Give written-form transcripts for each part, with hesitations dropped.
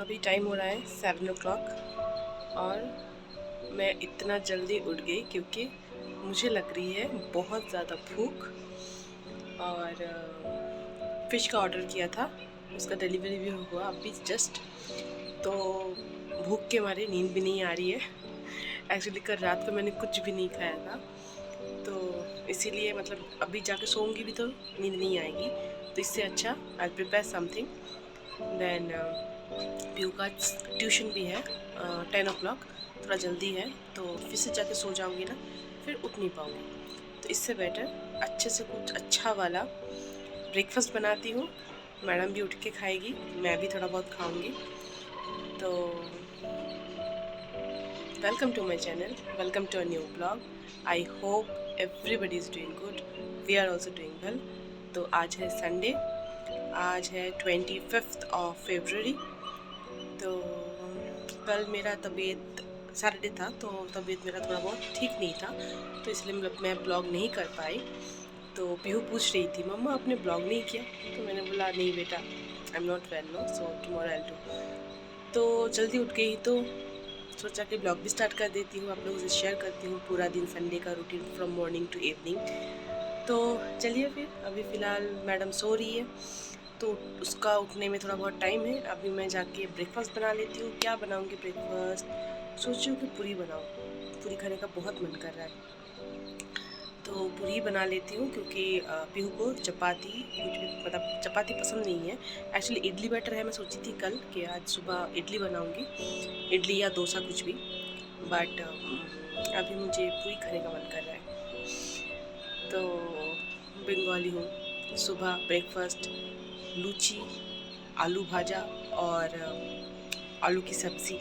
अभी टाइम हो रहा है 7 o'clock और मैं इतना जल्दी उठ गई क्योंकि मुझे लग रही है बहुत ज़्यादा भूख। और फ़िश का ऑर्डर किया था, उसका डिलीवरी भी हुआ अभी जस्ट। तो भूख के मारे नींद भी नहीं आ रही है। एक्चुअली कल रात को मैंने कुछ भी नहीं खाया था, तो इसीलिए मतलब अभी जाके सोऊंगी भी तो नींद नहीं आएगी। तो इससे अच्छा I prepare something. Then PU का ट्यूशन भी है 10 o'clock, थोड़ा जल्दी है, तो फिर से जाके सो जाऊंगी ना, फिर उठ नहीं पाऊंगी। तो इससे बेटर अच्छे से कुछ अच्छा वाला ब्रेकफास्ट बनाती हूँ। मैडम भी उठ के खाएगी, मैं भी थोड़ा बहुत खाऊंगी। तो welcome to my channel, welcome to a new blog. I hope everybody is doing good, we are also doing well. तो आज है संडे, आज है 25 February। तो कल मेरा तबीयत सैटरडे था, तो तबीयत मेरा थोड़ा बहुत ठीक नहीं था, तो इसलिए मतलब मैं ब्लॉग नहीं कर पाई। तो पीहू पूछ रही थी, मम्मा आपने ब्लॉग नहीं किया? तो मैंने बोला नहीं बेटा, I am not well no, so tomorrow I will do. तो जल्दी उठ गई तो सोचा कि ब्लॉग भी स्टार्ट कर देती हूँ, आप लोगों से शेयर करती हूँ पूरा दिन संडे का routine from morning to evening. तो चलिए फिर, अभी फ़िलहाल मैडम सो रही है, तो उसका उठने में थोड़ा बहुत टाइम है। अभी मैं जाके ब्रेकफास्ट बना लेती हूँ। क्या बनाऊँगी ब्रेकफास्ट? सोच रही हूँ कि पूरी बनाऊँ, पूरी खाने का बहुत मन कर रहा है, तो पूरी बना लेती हूँ। क्योंकि पीहू को चपाती कुछ भी मतलब चपाती पसंद नहीं है। एक्चुअली इडली बेटर है, मैं सोची थी कल कि आज सुबह इडली बनाऊँगी, इडली या डोसा कुछ भी। बट अभी मुझे पूरी खाने का मन कर रहा है। तो बंगाली हूँ, सुबह ब्रेकफास्ट लूची, आलू भाजा और आलू की सब्ज़ी।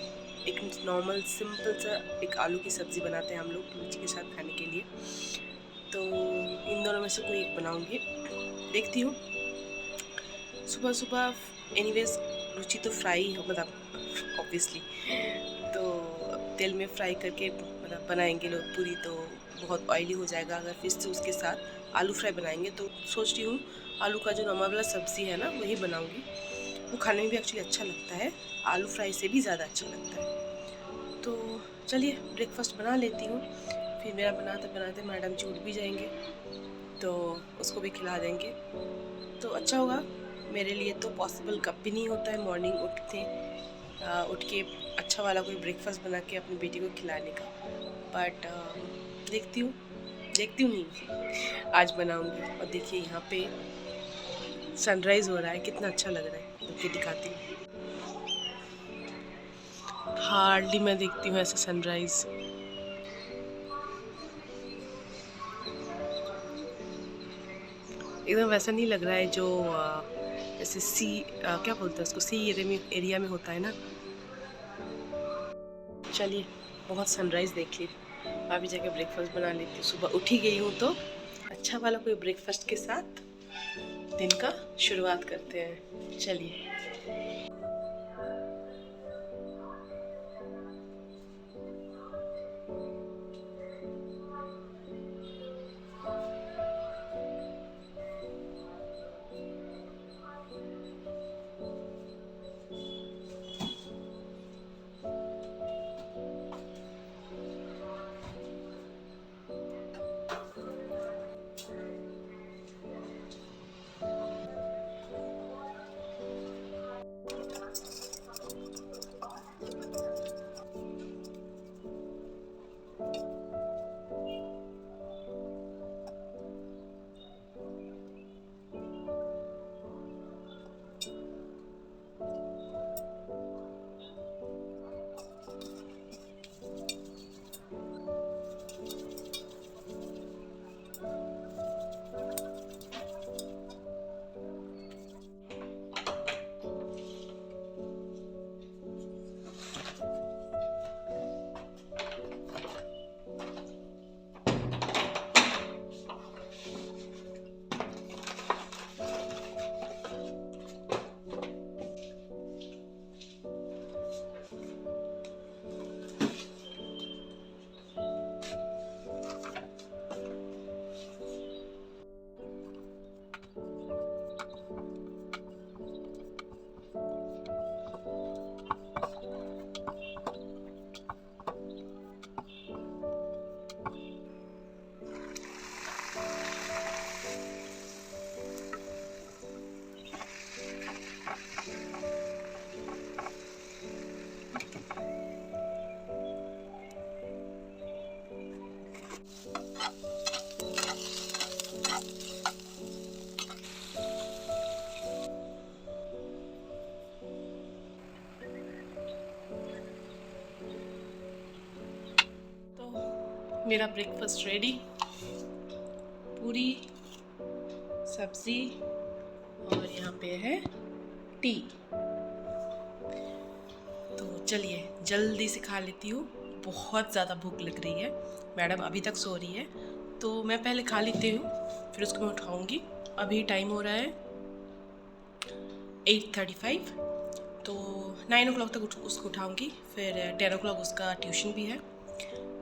एक नॉर्मल सिंपल सा एक आलू की सब्ज़ी बनाते हैं हम लोग लूची के साथ खाने के लिए। तो इन दोनों में से कोई एक बनाऊंगी, देखती हूँ। सुबह सुबह एनीवेज लूची तो फ्राई हो मतलब ऑब्वियसली, तो तेल में फ्राई करके मतलब बनाएंगे लोग पूरी, तो बहुत ऑयली हो जाएगा। अगर फिर से उसके साथ आलू फ्राई बनाएंगे तो सोच रही हूँ आलू का जो नॉर्मल वाला सब्ज़ी है ना वही बनाऊंगी। वो खाने में भी एक्चुअली अच्छा लगता है, आलू फ्राई से भी ज़्यादा अच्छा लगता है। तो चलिए ब्रेकफास्ट बना लेती हूँ, फिर मेरा बनाते बनाते मैडम जी उठ भी जाएंगे, तो उसको भी खिला देंगे तो अच्छा होगा। मेरे लिए तो पॉसिबल कभी भी नहीं होता है मॉर्निंग उठ के अच्छा वाला कोई ब्रेकफास्ट बना के अपनी बेटी को खिलाने का। बट देखती हूँ नहीं, आज बनाऊंगी। और देखिए यहाँ पे सनराइज़ हो रहा है, कितना अच्छा लग रहा है, रुक दिखाती हूँ। हार्डली मैं देखती हूँ ऐसे सनराइज़। एकदम वैसा नहीं लग रहा है जो जैसे क्या बोलते हैं उसको, सी एरिया में होता है ना। चलिए बहुत सनराइज़ देख ली, अभी जाके ब्रेकफास्ट बना लेती हूँ। सुबह उठी गई हूँ तो अच्छा वाला कोई ब्रेकफास्ट के साथ दिन का शुरुआत करते हैं। चलिए मेरा ब्रेकफास्ट रेडी, पूरी सब्जी और यहाँ पे है टी। तो चलिए जल्दी से खा लेती हूँ, बहुत ज़्यादा भूख लग रही है। मैडम अभी तक सो रही है तो मैं पहले खा लेती हूँ, फिर उसको मैं उठाऊँगी। अभी टाइम हो रहा है 8:35, तो 9 o'clock तक उसको उठाऊँगी, फिर 10 o'clock उसका ट्यूशन भी है।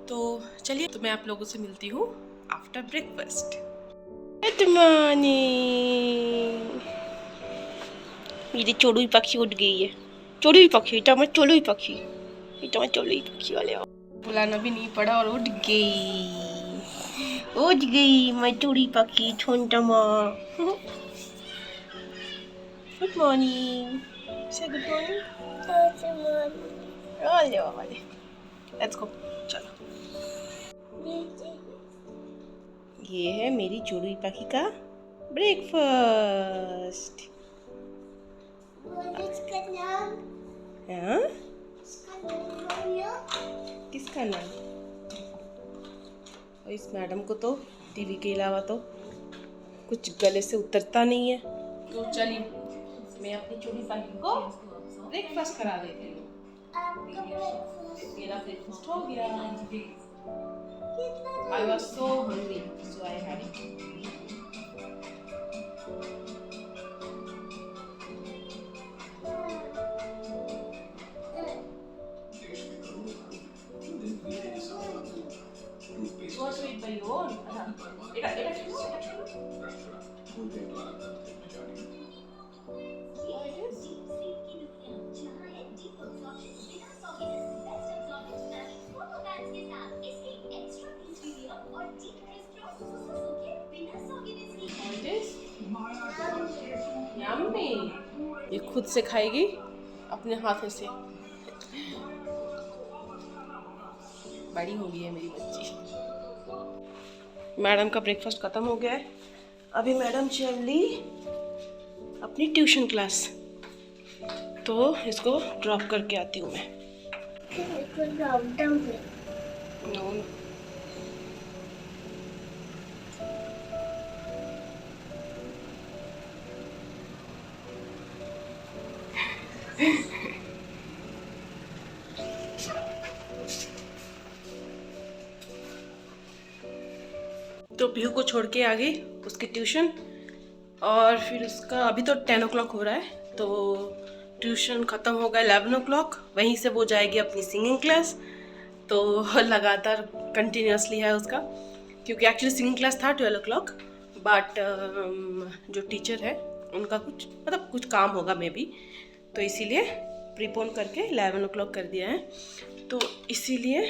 तो चलिए, तो मैं आप लोगों से मिलती हूँ आफ्टर ब्रेकफास्ट। Good morning. मेरी चोड़ुई पक्षी उठ गई है। चोड़ुई पक्षी, इतना मैं चोड़ुई पक्षी, इतना मैं चोड़ुई पक्षी वाले बुलाना भी नहीं पड़ा और उठ गई मैं चोड़ुई पक्षी छोटा माँ। गुड मॉर्निंग, से गुड मॉर्निंग। लेट्स गो, चलो। ये है मेरी चोड़ुई पक्षी का ब्रेकफास्ट। हाँ? किसका नाम? और इस मैडम को तो टीवी के अलावा तो कुछ गले से उतरता नहीं है। तो चलिए मैं अपनी चोड़ी पक्षी को ब्रेकफास्ट करा देती हूँ। मेरा ब्रेकफास्ट हो गया। I was so hungry, so I had it. What to eat by your own? Yummy. ये खुद से खाएगी अपने हाथों से। बड़ी हो गई है मेरी बच्ची। मैडम का ब्रेकफास्ट खत्म हो गया है। अभी मैडम चली अपनी ट्यूशन क्लास, तो इसको ड्रॉप करके आती हूँ मैं। नो तो पीहू को छोड़ के आ गई उसकी ट्यूशन, और फिर उसका अभी तो 10 o'clock हो रहा है, तो ट्यूशन ख़त्म होगा 11 o'clock। वहीं से वो जाएगी अपनी सिंगिंग क्लास। तो लगातार कंटिन्यूसली है उसका, क्योंकि एक्चुअली सिंगिंग क्लास था 12 o'clock, बट जो टीचर है उनका कुछ काम होगा मे बी, तो इसीलिए प्रीपोन करके 11 o'clock कर दिया है। तो इसीलिए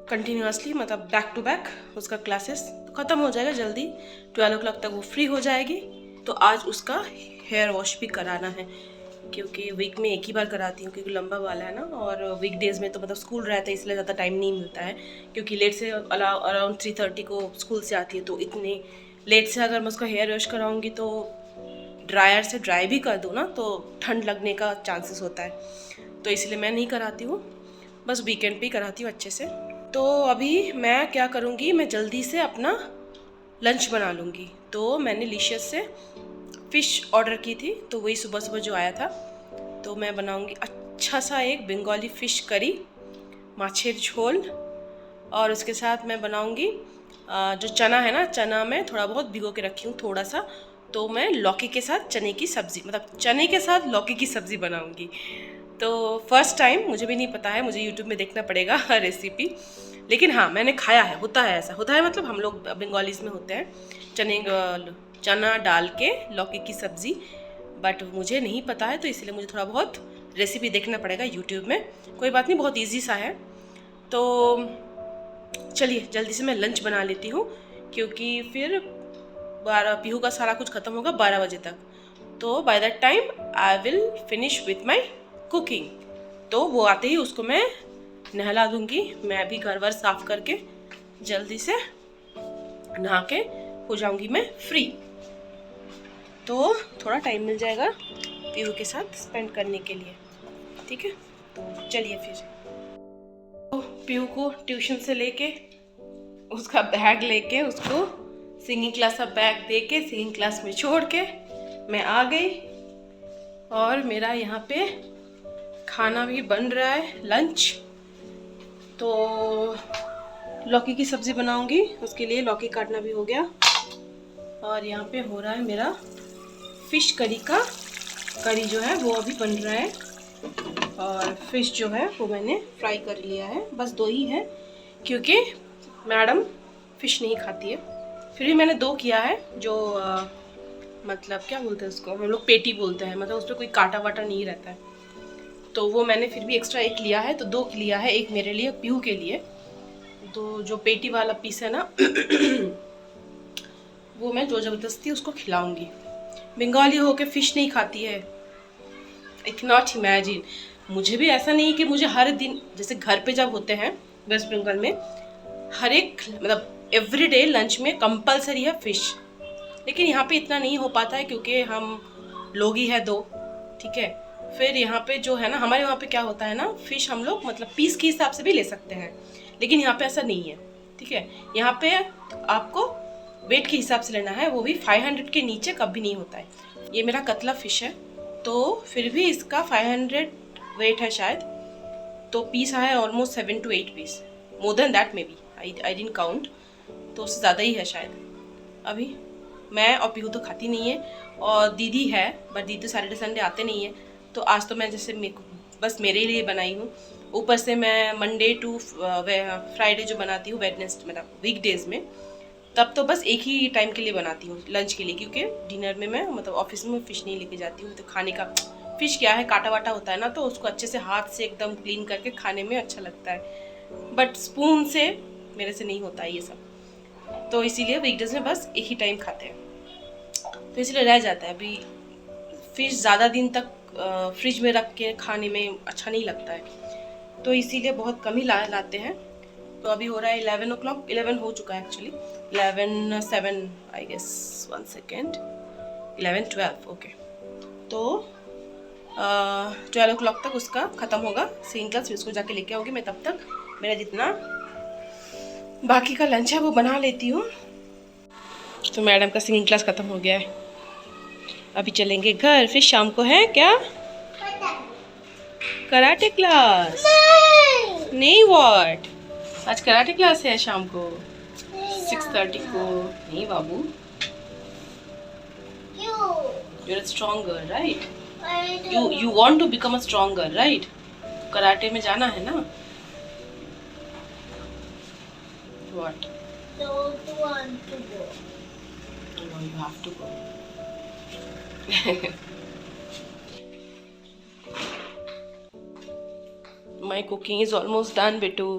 कंटिन्यूसली मतलब बैक टू बैक उसका क्लासेस तो ख़त्म हो जाएगा जल्दी। 12 o'clock तक वो फ्री हो जाएगी। तो आज उसका हेयर वॉश भी कराना है, क्योंकि वीक में एक ही बार कराती हूँ, क्योंकि लंबा वाला है ना, और वीकडेज़ में तो मतलब स्कूल रहता है, इसलिए ज़्यादा टाइम नहीं मिलता है, क्योंकि लेट से अराउंड 3:30 को स्कूल से आती है। तो इतने लेट से अगर मैं उसका हेयर वॉश कराऊँगी तो ड्रायर से ड्राई भी कर दूँ ना, तो ठंड लगने का चांसेस होता है, तो इसलिए मैं नहीं कराती हूँ, बस वीकेंड पे ही कराती हूँ अच्छे से। तो अभी मैं क्या करूँगी, मैं जल्दी से अपना लंच बना लूँगी। तो मैंने लिशियस से फ़िश ऑर्डर की थी, तो वही सुबह सुबह जो आया था, तो मैं बनाऊँगी अच्छा सा एक बंगाली फ़िश करी, माछेर झोल, और उसके साथ मैं बनाऊँगी जो चना है ना, चना मैं थोड़ा बहुत भिगो के रखी हूँ थोड़ा सा, तो मैं लौकी के साथ चने की सब्ज़ी, मतलब चने के साथ लौकी की सब्ज़ी बनाऊँगी। तो फर्स्ट टाइम, मुझे भी नहीं पता है, मुझे यूट्यूब में देखना पड़ेगा रेसिपी, लेकिन हाँ मैंने खाया है, होता है ऐसा, होता है मतलब हम लोग बंगालीज़ में होते हैं चना डाल के लौकी की सब्ज़ी, बट मुझे नहीं पता है, तो इसलिए मुझे थोड़ा बहुत रेसिपी देखना पड़ेगा यूट्यूब में। कोई बात नहीं, बहुत ईजी सा है। तो चलिए जल्दी से मैं लंच बना लेती हूँ, क्योंकि फिर पीहू का सारा कुछ ख़त्म होगा 12 बजे तक, तो by that time I will finish with my cooking. तो वो आते ही उसको मैं नहला दूँगी, मैं भी घर वर साफ़ करके जल्दी से नहा के हो जाऊँगी मैं फ्री, तो थोड़ा टाइम मिल जाएगा पीहू के साथ स्पेंड करने के लिए, ठीक है। तो चलिए फिर, तो पीहू को ट्यूशन से लेके उसका बैग लेके उसको सिंगिंग क्लास का बैग दे के सिंगिंग क्लास में छोड़ के मैं आ गई। और मेरा यहाँ पे खाना भी बन रहा है, लंच। तो लौकी की सब्ज़ी बनाऊंगी, उसके लिए लौकी काटना भी हो गया। और यहाँ पे हो रहा है मेरा फ़िश करी का करी जो है वो अभी बन रहा है। और फ़िश जो है वो मैंने फ्राई कर लिया है, बस 2 ही है क्योंकि मैडम फ़िश नहीं खाती है। फिर भी मैंने 2 किया है, जो मतलब क्या बोलते हैं उसको, हम लोग पेटी बोलते हैं, मतलब उस पर कोई कांटा वाटा नहीं रहता है। तो वो मैंने फिर भी एक्स्ट्रा 1 लिया है, तो 2 लिया है, 1 मेरे लिए, पीहू के लिए। तो जो पेटी वाला पीस है ना वो मैं जो ज़बरदस्ती उसको खिलाऊंगी। बंगाली होके फ़िश नहीं खाती है, आई कैन नॉट इमेजिन। मुझे भी ऐसा नहीं कि मुझे हर दिन, जैसे घर पे जब होते हैं वेस्ट बंगाल में, हर एक मतलब एवरीडे लंच में कंपलसरी है फ़िश। लेकिन यहाँ पे इतना नहीं हो पाता है क्योंकि हम लोग ही है 2, ठीक है। फिर यहाँ पे जो है ना, हमारे वहाँ पे क्या होता है ना, फ़िश हम लोग मतलब पीस के हिसाब से भी ले सकते हैं, लेकिन यहाँ पे ऐसा नहीं है, ठीक है। यहाँ पे आपको वेट के हिसाब से लेना है, वो भी 500 के नीचे कभी नहीं होता है। ये मेरा कतला फ़िश है, तो फिर भी इसका 500 वेट है शायद। तो पीस आया है almost 7 to 8 piece, more than that maybe, I didn't count, तो उससे ज़्यादा ही है शायद। अभी मैं और पीहू तो खाती नहीं है, और दीदी है, बट दीदी तो सैटरडे संडे आते नहीं है। तो आज तो मैं जैसे बस मेरे लिए बनाई हूँ। ऊपर से मैं मंडे टू फ्राइडे जो बनाती हूँ, वेडनेसडे मतलब वीकडेज में, तब तो बस एक ही टाइम के लिए बनाती हूँ, लंच के लिए, क्योंकि डिनर में मैं मतलब ऑफिस में फ़िश नहीं लेके जाती हूँ। तो खाने का फ़िश क्या है, काटा वाटा होता है ना, तो उसको अच्छे से हाथ से एकदम क्लीन करके खाने में अच्छा लगता है, बट स्पून से मेरे से नहीं होता है ये सब। तो इसीलिए वीकडेज में बस एक ही टाइम खाते हैं, तो इसलिए रह जाता है। अभी फ़िश ज़्यादा दिन तक फ्रिज में रख के खाने में अच्छा नहीं लगता है, तो इसीलिए बहुत कम ही लाते हैं। तो अभी हो रहा है 11 o'clock, 11 हो चुका है actually, 11:07 I guess, 1 second, 11:12 okay. तो 12 o'clock तक उसका ख़त्म होगा सिंगिंग क्लास, फिर उसको जाके लेके आऊँगी मैं। तब तक मेरा जितना बाकी का लंच है वो बना लेती हूँ। तो मैडम का सिंगिंग क्लास ख़त्म हो गया है, अभी चलेंगे घर, फिर शाम को है क्या, कराटे क्लास। नहीं व्हाट, आज कराटे क्लास है शाम को 6:30 को। नहीं बाबू, you're a stronger, right? You want to become a stronger, right? Karate में जाना है ना। What? Don't want to go. No, you have to go. My cooking is almost done, बेटू।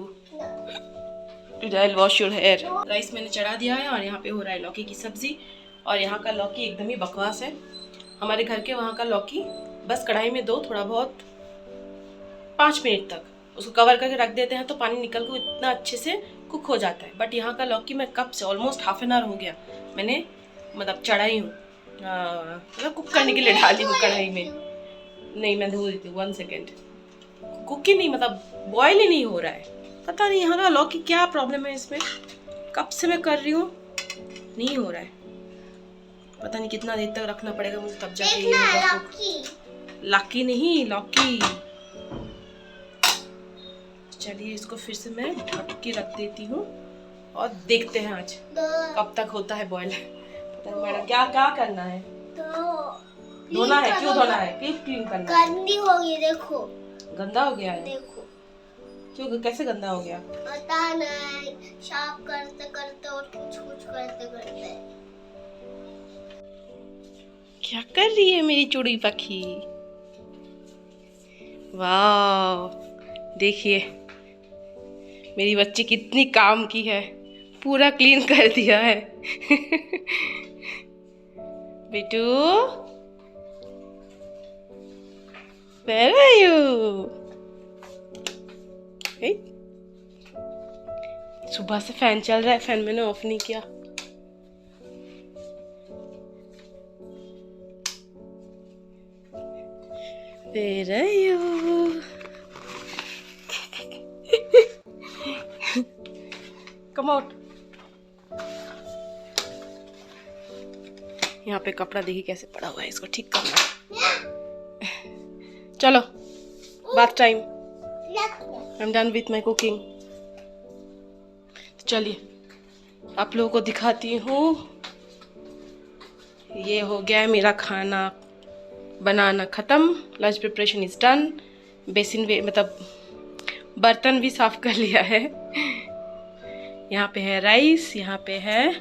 I'll wash your hair. Rice मैंने चढ़ा दिया है, और यहाँ पे हो रहा है लौकी की सब्जी। और यहाँ का लौकी एकदम ही बकवास है। हमारे घर के वहाँ का लौकी बस कढ़ाई में दो थोड़ा बहुत 5 मिनट तक उसको कवर करके रख देते हैं, तो पानी निकल के इतना अच्छे से कुक हो जाता है। बट यहाँ का लौकी मैं कब से ऑलमोस्ट हाफ एन आवर हो गया मैंने मतलब चढ़ाई हूँ, मतलब कुक करने के लिए डाली हूँ कढ़ाई में। नहीं मैं धो देती हूँ, 1 सेकेंड। कुक ही नहीं, मतलब बॉयल ही नहीं हो रहा है। पता नहीं यहाँ का लौकी क्या प्रॉब्लम है इसमें, कब से मैं कर रही हूँ नहीं हो रहा है। पता नहीं कितना देर तक रखना पड़ेगा मुझे, तब जाके ये होगा। लौकी नहीं, लौकी। चलिए इसको फिर से मैं ढक के रख देती हूँ, और देखते हैं आज कब तक होता है बॉयल। पता नहीं मैडम क्या क्या करना है, धोना है, क्यों धोना है, क्लीन करना है। गंदी हो गई, देखो गंदा हो गया है, देखो। क्यों, कैसे गंदा हो गया पता नहीं, साफ करते करते और कुछ कुछ करते करते। क्या कर रही है मेरी चूड़ी पखी, वाह देखिए मेरी बच्ची कितनी काम की है, पूरा क्लीन कर दिया है। बेटू where are you? Hey? सुबह से फैन चल रहा है, फैन मैंने ऑफ नहीं किया। Where are you? Come out. यहाँ पे कपड़ा देखिए कैसे पड़ा हुआ है, इसको ठीक करना। चलो bath time. I am done with my cooking. चलिए आप लोगों को दिखाती हूँ। ये हो गया मेरा खाना बनाना ख़त्म। Lunch preparation is done. Basin भी मतलब बर्तन भी साफ कर लिया है। यहाँ पे है राइस, यहाँ पे है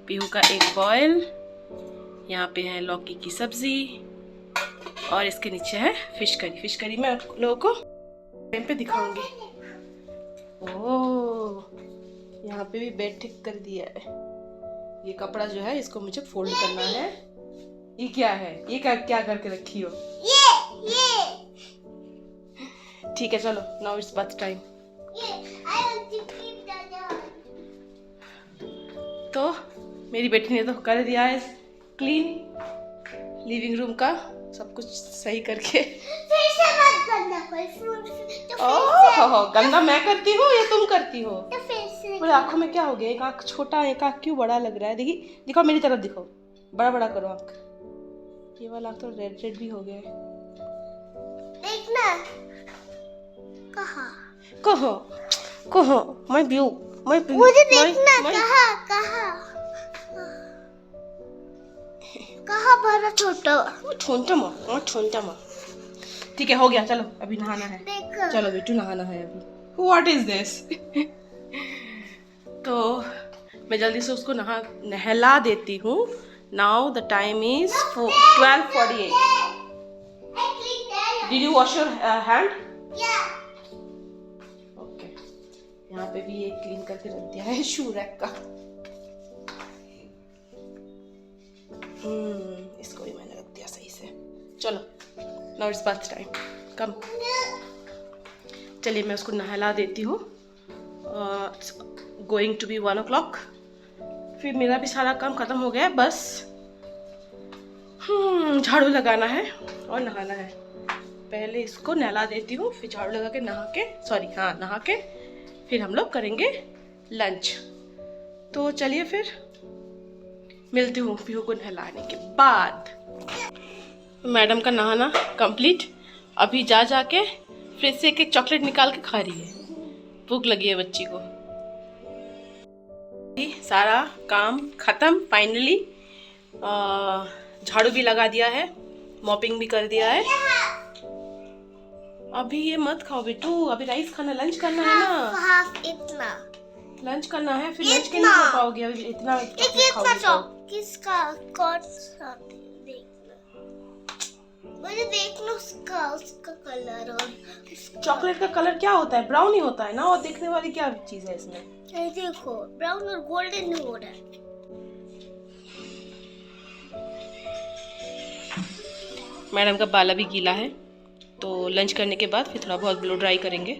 पीहू का एग बॉयल, यहाँ पे है लौकी की सब्जी और इसके नीचे है फिश करी। फिश करी मैं आप लोगों को टाइम पे दिखाऊंगी। ओह, यहाँ पे भी बेड ठीक कर दिया है। ये कपड़ा जो है इसको मुझे फोल्ड करना है। ये क्या है? ये क्या करके रखी हो? ये ठीक है चलो, नाउ इट्स बाथ टाइम। तो मेरी बेटी ने तो कर दिया है क्लीन लिविंग रूम का, सब कुछ सही करके। फिर से मत करना कोई ओह, गंदा मैं करती हूँ या तुम करती हो? तो फिर से बोले आंखों में क्या हो गया? एक आंख छोटा है, एक आंख क्यों बड़ा लग रहा है? देखिए, दिखाओ मेरी तरफ, दिखाओ, बड़ा बड़ा करो आंख। ये वाला आंख तो रेड रेड भी हो गया है। देखना कहाँ कहो कहो मैं मुझे देखना कहाँ बड़ा छोटा माँ। ठीक है, हो गया। चलो अभी नहाना है। देखो चलो बेटू नहाना है अभी। What is this? तो मैं जल्दी से उसको नहला देती हूँ। Now the time is 12:48। Did you wash your hand? Okay, यहाँ पे भी ये क्लीन करके रख दिया है शू रैक का। इसको भी मैंने रख दिया सही से। चलो now it's bath time, come. चलिए मैं उसको नहला देती हूँ। Going to be 1 o'clock। फिर मेरा भी सारा काम खत्म हो गया है, बस झाड़ू लगाना है और नहाना है। पहले इसको नहला देती हूँ, फिर झाड़ू लगा के नहा के फिर हम लोग करेंगे लंच। तो चलिए फिर मिलती हूँ पीहू को नहलाने के बाद। मैडम का नहाना कंप्लीट। अभी जाके फ्रिज से एक चॉकलेट निकाल के खा रही है, भूख लगी है बच्ची को। सारा काम खत्म फाइनली। झाड़ू भी लगा दिया है, मॉपिंग भी कर दिया है। अभी ये मत खाओ बेटू, अभी राइस खाना, लंच करना है ना। हाफ इतना लंच करना है, फिर लंच के नहीं खा पाओगे अभी इतना चॉकलेट खाओगे। किसका कौन सा देखना, मुझे देखना उसका कलर। और चॉकलेट का कलर क्या होता है? ब्राउन ही होता है ना। और देखने वाली क्या चीज है इसमें? ये देखो ब्राउन और गोल्डन हो रहा है। मैडम का बाला भी गीला है, तो लंच करने के बाद फिर थोड़ा बहुत ब्लो ड्राई करेंगे,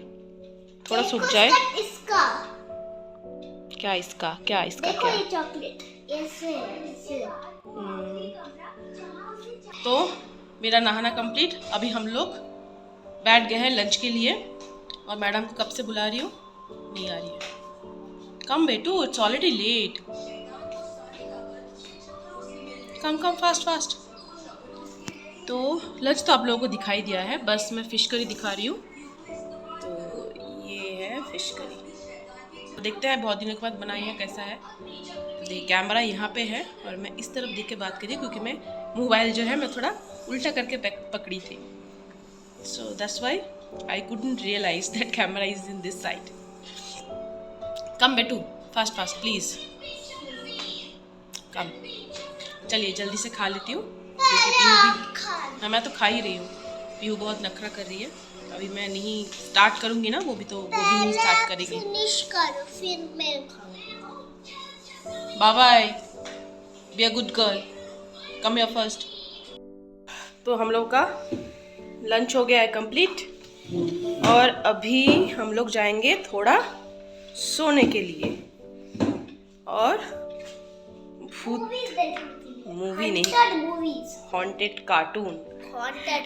थोड़ा सूख जाए। इसका क्या इसका देखो क्या? ये चॉकलेट ऐसे। तो मेरा नहाना कंप्लीट। अभी हम लोग बैठ गए हैं लंच के लिए, और मैडम को कब से बुला रही हूँ, नहीं आ रही है। कम बेटू, it's already late. Come fast. तो लंच तो आप लोगों को दिखाई दिया है, बस मैं फिश करी दिखा रही हूँ। तो ये है फिश करी, देखते हैं बहुत दिनों के बाद बनाई है, कैसा है। तो कैमरा यहाँ पे है और मैं इस तरफ देख के बात करी, क्योंकि मैं मोबाइल जो है मैं थोड़ा उल्टा करके पकड़ी थी। So that's why I couldn't realise that camera is in this side. Come बेटू, फास्ट प्लीज कम। चलिए जल्दी से खा लेती हूँ, क्योंकि पीहू भी, हाँ मैं तो खा ही रही हूँ। पीहू बहुत नखरा कर रही है। अभी मैं नहीं स्टार्ट करूँगी ना, वो भी नहीं स्टार्ट करेगी। फिनिश करो फिर मैं खाऊंगी। Bye bye, be a good girl, come here first. तो हम लोग का लंच हो गया है कंप्लीट, और अभी हम लोग जाएंगे थोड़ा सोने के लिए। और भूत मूवी नहीं, haunted cartoon,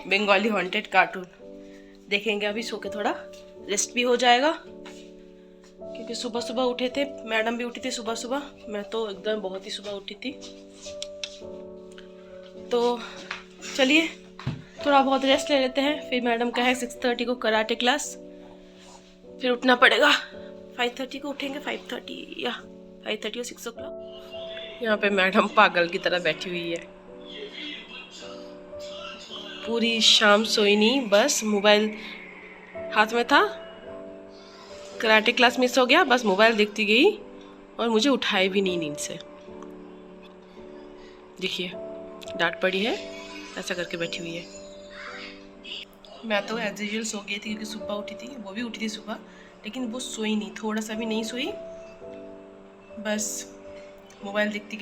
Bengali haunted cartoon देखेंगे। अभी सो के थोड़ा रेस्ट भी हो जाएगा, क्योंकि सुबह सुबह उठे थे, मैडम भी उठी थी सुबह सुबह, मैं तो एकदम बहुत ही सुबह उठी थी। तो चलिए थोड़ा बहुत रेस्ट ले लेते हैं, फिर मैडम का है 6:30 को कराटे क्लास, फिर उठना पड़ेगा। 5:30 को उठेंगे, 5:30 या 5:30 और 6 o'clock। यहाँ पे मैडम पागल की तरह बैठी हुई है, पूरी शाम सोई नहीं, बस मोबाइल हाथ में था, कराटे क्लास मिस हो गया, बस मोबाइल देखती गई और मुझे उठाए भी नहीं नींद से। देखिए डांट पड़ी है, ऐसा करके बैठी हुई है। मैं तो एज यूजुअल सो गई थी क्योंकि सुबह उठी थी, वो भी उठी थी सुबह, लेकिन वो सोई नहीं, थोड़ा सा भी नहीं सोई, बस मोबाइल देखती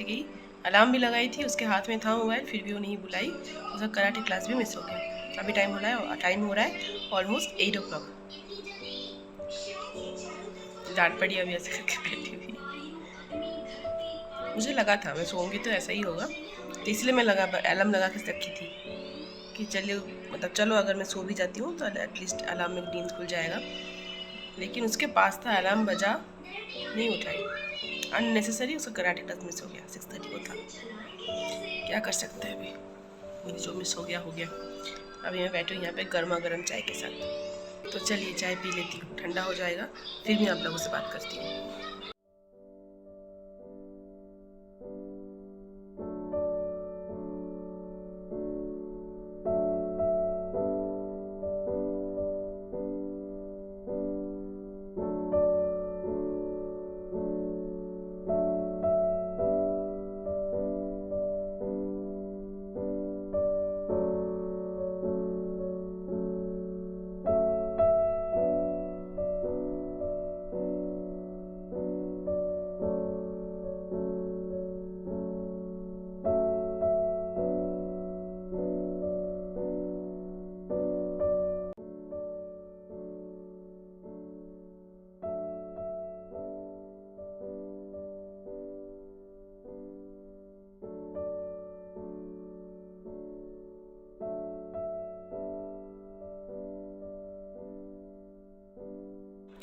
गई। अलार्म भी लगाई थी, उसके हाथ में था मोबाइल, फिर भी वो नहीं बुलाई, उसका कराटे क्लास भी मिस हो गया। अभी टाइम हो रहा है ऑलमोस्ट 8 o'clock। डांट पड़ी अभी ऐसे करके बैठी हुई। मुझे लगा था मैं सोऊंगी तो ऐसा ही होगा, तो इसलिए मैं अलार्म लगा के रखी थी कि चलो अगर मैं सो भी जाती हूँ तो एटलीस्ट अलार्म में नींद खुल जाएगा। लेकिन उसके पास था, अलार्म बजा, नहीं उठाई, अननेसेसरी उसका कराटे क्लास मिस हो गया। 6:30 को था, क्या कर सकते हैं, अभी जो मिस हो गया हो गया। अभी मैं बैठी हूँ यहाँ पे गर्मा गर्म चाय के साथ, तो चलिए चाय पी लेती हूँ, ठंडा हो जाएगा, फिर मैं आप लोगों से बात करती हूँ।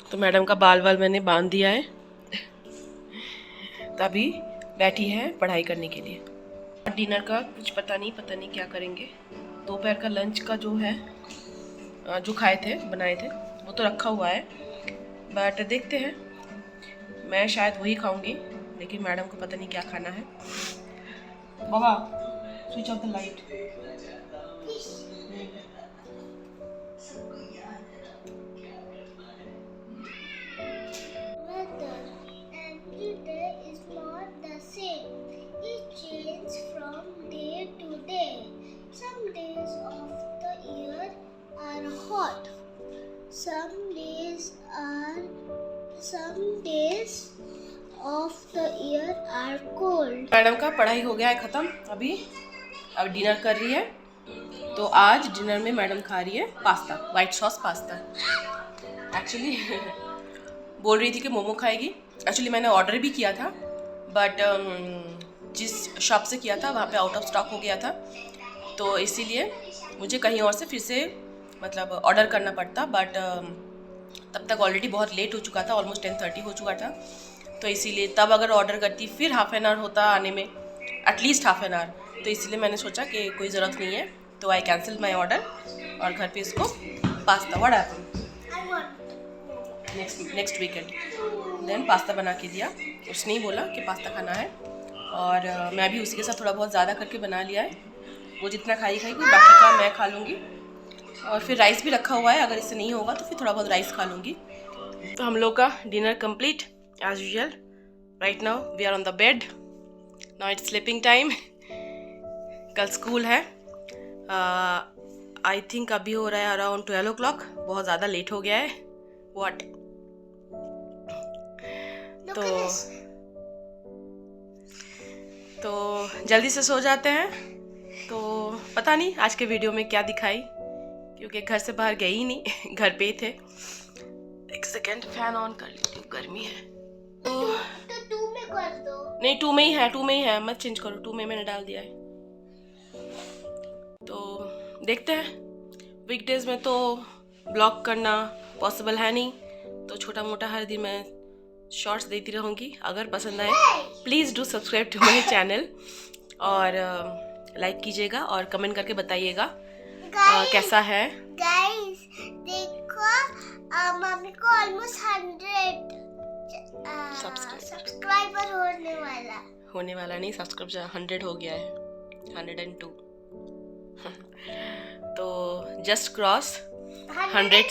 तो मैडम का बाल मैंने बांध दिया है, तभी बैठी है पढ़ाई करने के लिए। डिनर का कुछ पता नहीं क्या करेंगे। दोपहर का लंच का जो है, जो बनाए थे वो तो रखा हुआ है, बट देखते हैं, मैं शायद वही खाऊंगी, लेकिन मैडम को पता नहीं क्या खाना है। बाबा switch off the light. Every day is not the same. It changes from day to day. Some days of the year are hot. Some days of the year are cold. Madam का पढ़ाई हो गया है ख़त्म, अब dinner कर रही है। तो आज डिनर में मैडम खा रही है pasta, white sauce pasta. Actually बोल रही थी कि मोमो खाएगी। एक्चुअली मैंने ऑर्डर भी किया था, बट जिस शॉप से किया था वहाँ पे आउट ऑफ स्टॉक हो गया था, तो इसीलिए मुझे कहीं और से फिर से ऑर्डर करना पड़ता। बट तब तक ऑलरेडी बहुत लेट हो चुका था, ऑलमोस्ट 10:30 हो चुका था, तो इसीलिए तब अगर ऑर्डर करती फिर हाफ एन आवर होता आने में, एटलीस्ट हाफ एन आवर, तो इसलिए मैंने सोचा कि कोई ज़रूरत नहीं है, तो आई कैंसिल माई ऑर्डर और घर पे इसको pasta next weekend then pasta बना के दिया। उसने ही बोला कि पास्ता खाना है, और मैं भी उसके साथ थोड़ा बहुत ज़्यादा करके बना लिया है। वो जितना खाएगी, बाकी का मैं खा लूँगी, और फिर राइस भी रखा हुआ है, अगर इससे नहीं होगा तो फिर थोड़ा बहुत राइस खा लूँगी। तो हम लोग का dinner complete as usual. Right now we are on the bed, now it's sleeping time. कल स्कूल है, आई थिंक अभी हो रहा है अराउंड 12 o'clock, बहुत ज़्यादा लेट हो गया है। व्हाट तो जल्दी से सो जाते हैं। तो पता नहीं आज के वीडियो में क्या दिखाई, क्योंकि घर से बाहर गई ही नहीं, घर पे ही थे। एक सेकेंड फैन ऑन कर लेती हूँ, गर्मी है। तो 2 में कर दो। नहीं 2 में ही है, मत चेंज करो, 2 में मैंने डाल दिया है। तो देखते हैं, वीकडेज में तो ब्लॉग करना पॉसिबल है नहीं, तो छोटा मोटा हर दिन मैं शॉर्ट्स देती रहूँगी। अगर पसंद आए please do subscribe to my channel और लाइक कीजिएगा और कमेंट करके बताइएगा कैसा है। गाइस देखो मम्मी को ऑलमोस्ट 100 सब्सक्राइबर होने वाला नहीं, सब्सक्राइबर 100 हो गया है, 102 तो जस्ट क्रॉस 100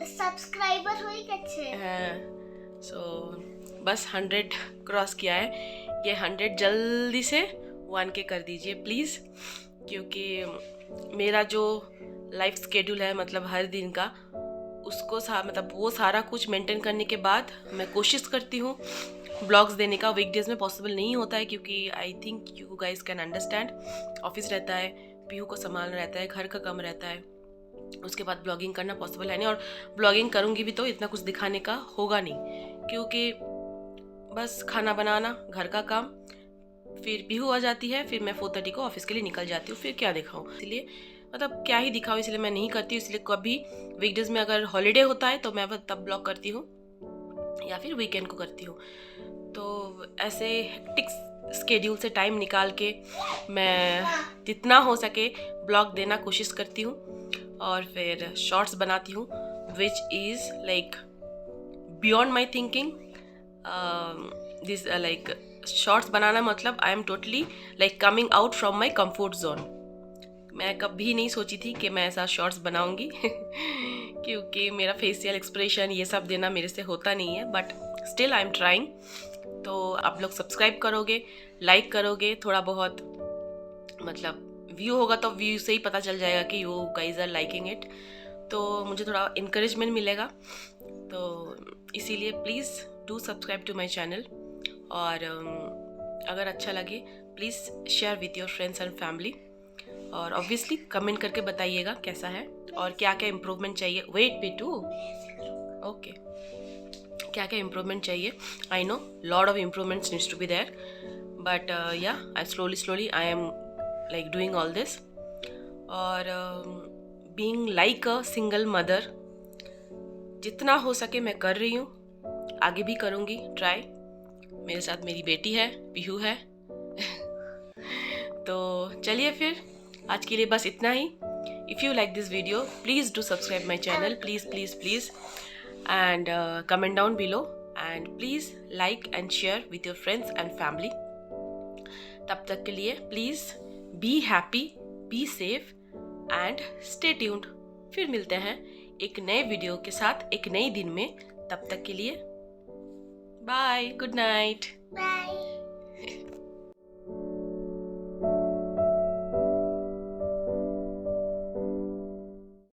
सब्सक्राइबर हुई कच्चे सो बस 100 क्रॉस किया है। ये 100 जल्दी से 1K कर दीजिए प्लीज़, क्योंकि मेरा जो लाइफ स्केड्यूल है मतलब हर दिन का उसको मतलब वो सारा कुछ मेंटेन करने के बाद मैं कोशिश करती हूँ ब्लॉग्स देने का। वीकडेज में पॉसिबल नहीं होता है क्योंकि I think you guys can understand, office रहता है, पीहू को संभालना रहता है, घर का काम रहता है, उसके बाद ब्लॉगिंग करना पॉसिबल है नहीं। और ब्लॉगिंग करूँगी भी तो इतना कुछ दिखाने का होगा नहीं, क्योंकि बस खाना बनाना, घर का काम, फिर पीहू आ जाती है, फिर मैं 4:30 को ऑफिस के लिए निकल जाती हूँ। फिर क्या दिखाऊँ, इसलिए मतलब क्या ही दिखाऊँ, इसलिए मैं नहीं करती हूँ। इसलिए कभी वीकडेज में अगर हॉलीडे होता है तो मैं तब ब्लॉग करती हूँ या फिर वीकेंड को करती हूँ। तो ऐसे हेक्टिक स्केड्यूल से टाइम निकाल के मैं जितना हो सके ब्लॉग देना कोशिश करती हूँ और फिर शॉर्ट्स बनाती हूँ which is like beyond my thinking. This like shorts बनाना मतलब I am totally like coming out from my comfort zone. मैं कभी नहीं सोची थी कि मैं ऐसा शॉर्ट्स बनाऊंगी क्योंकि मेरा फेशियल एक्सप्रेशन ये सब देना मेरे से होता नहीं है, but still I am trying. तो आप लोग सब्सक्राइब करोगे, लाइक करोगे, थोड़ा बहुत मतलब व्यू होगा तो व्यू से ही पता चल जाएगा कि you guys are liking it, तो मुझे थोड़ा इंकरेजमेंट मिलेगा। तो इसीलिए please do subscribe to my channel और अगर अच्छा लगे please share with your friends and family और ऑब्वियसली कमेंट करके बताइएगा कैसा है और क्या क्या इम्प्रूवमेंट चाहिए। वेट पे टू ओके, क्या क्या इम्प्रूवमेंट चाहिए। I know lot of improvements needs to be there, but ya I slowly I am like doing all this. और being like a single mother जितना हो सके मैं कर रही हूँ, आगे भी करूँगी ट्राई। मेरे साथ मेरी बेटी है, पीहू है तो चलिए फिर आज के लिए बस इतना ही। If you like this video please do subscribe my channel, please and comment down below and please like and share with your friends and family. तब तक के लिए please be happy, be safe and stay tuned. फिर मिलते हैं एक नए video के साथ एक नए दिन में। तब तक के लिए बाय, गुड नाइट। बाय।